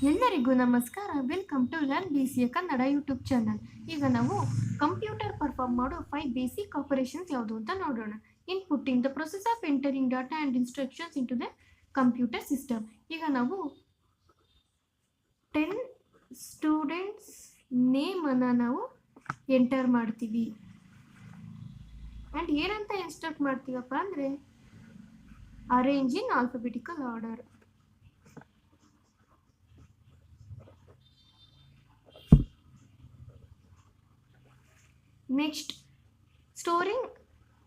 ಎಲ್ಲರಿಗೂ ನಮಸ್ಕಾರ. Welcome to learn BCA Kannada YouTube channel. ಈಗ ನಾವು ಕಂಪ್ಯೂಟರ್ ಪರ್ಫಾರ್ಮ್ ಮಾಡೋ 5 ಬೇಸಿಕ್ ಆಪರೇಷನ್ಸ್ ಯಾವುದು ಅಂತ ನೋಡೋಣ. Inputting the process of entering data and instructions into the computer system. ಈಗ ನಾವು 10 ಸ್ಟೂಡೆಂಟ್ಸ್ ನೇಮನ್ನು ನಾವು ಎಂಟರ್ ಮಾಡ್ತೀವಿ. ಆ್ಯಂಡ್ ಏನಂತ ಇನ್ಸ್ಟ್ರಕ್ಟ್ ಮಾಡ್ತೀವಪ್ಪ ಅಂದರೆ arrange in alphabetical order. Next,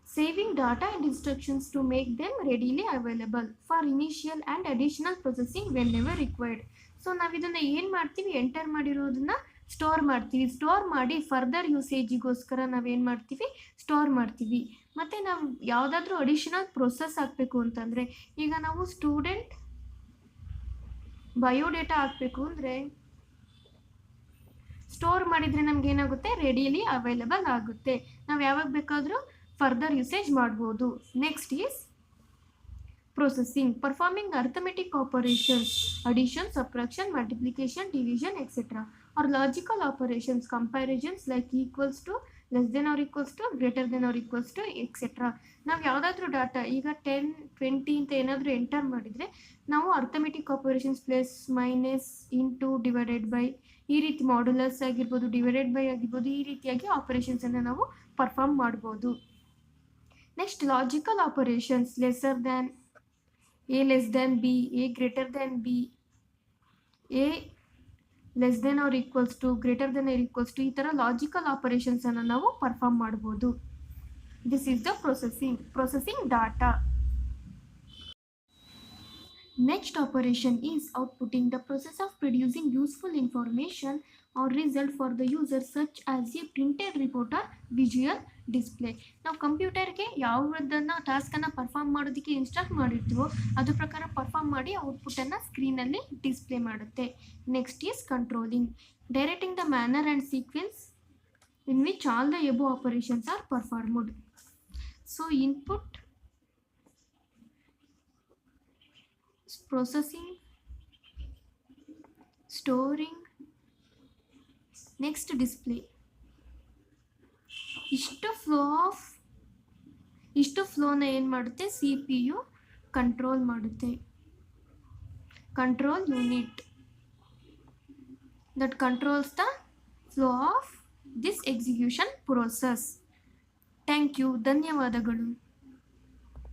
saving data and instructions to make them readily available for initial and additional processing whenever required. So ನಾವು ಇದನ್ನು ಏನು ಮಾಡ್ತೀವಿ, ಎಂಟರ್ ಮಾಡಿರೋದನ್ನ ಸ್ಟೋರ್ ಮಾಡ್ತೀವಿ. ಸ್ಟೋರ್ ಮಾಡಿ ಫರ್ದರ್ ಯೂಸೇಜಿಗೋಸ್ಕರ ನಾವೇನು ಮಾಡ್ತೀವಿ, ಸ್ಟೋರ್ ಮಾಡ್ತೀವಿ. ಮತ್ತು ನಾವು ಯಾವುದಾದ್ರೂ ಅಡಿಷನಲ್ ಪ್ರೊಸೆಸ್ ಹಾಕಬೇಕು ಅಂತಂದರೆ, ಈಗ ನಾವು ಸ್ಟೂಡೆಂಟ್ ಬಯೋಡೇಟಾ ಹಾಕಬೇಕು ಅಂದರೆ ಸ್ಟೋರ್ ಮಾಡಿದರೆ ನಮ್ಗೆ ಏನಾಗುತ್ತೆ, ರೆಡಿಲಿ ಅವೈಲೇಬಲ್ ಆಗುತ್ತೆ. ನಾವು ಯಾವಾಗ ಬೇಕಾದರೂ ಫರ್ದರ್ ಯೂಸೇಜ್ ಮಾಡ್ಬೋದು. Next is processing, performing arithmetic operations, addition, subtraction, multiplication, division etcetera, or logical operations, comparisons like equals to, less than or equals to, greater than or equals to etcetera. ನಾವು ಯಾವುದಾದ್ರೂ data ಈಗ 10, 20 ಅಂತ ಏನಾದರೂ enter ಮಾಡಿದರೆ ನಾವು arithmetic operations plus, minus, into, divided by, ಈ ರೀತಿ modulus ಆಗಿರ್ಬೋದು, ಡಿವೈಡೆಡ್ ಬೈ ಆಗಿರ್ಬೋದು, ಈ ರೀತಿಯಾಗಿ ಆಪರೇಷನ್ಸನ್ನು ನಾವು ಪರ್ಫಾರ್ಮ್ ಮಾಡ್ಬೋದು. Next logical operations, lesser than, A less than B, A greater than B, A less than or equals to, greater than or equals to, ಈ ಥರ ಲಾಜಿಕಲ್ ಆಪರೇಷನ್ಸನ್ನು ನಾವು ಪರ್ಫಾರ್ಮ್ ಮಾಡ್ಬೋದು. This is the processing data. Next operation is outputting, the process of producing useful information or result for the user such as a printed report or visual display. ನಾವು ಕಂಪ್ಯೂಟರ್ಗೆ ಯಾವುದನ್ನು ಟಾಸ್ಕನ್ನು perform ಮಾಡೋದಕ್ಕೆ instruct ಮಾಡಿರ್ತೀವೋ ಅದ್ರ ಪ್ರಕಾರ perform ಮಾಡಿ ಔಟ್ಪುಟ್ಟನ್ನು ಸ್ಕ್ರೀನಲ್ಲಿ display ಮಾಡುತ್ತೆ. Next is controlling, directing the manner and sequence in which all the above operations are performed. So input, processing, storing, next display. ಇಷ್ಟು ಫ್ಲೋನ ಏನು ಮಾಡುತ್ತೆ, CPU ಕಂಟ್ರೋಲ್ ಮಾಡುತ್ತೆ. Control unit that controls the flow of this execution process. Thank you, ಧನ್ಯವಾದಗಳು.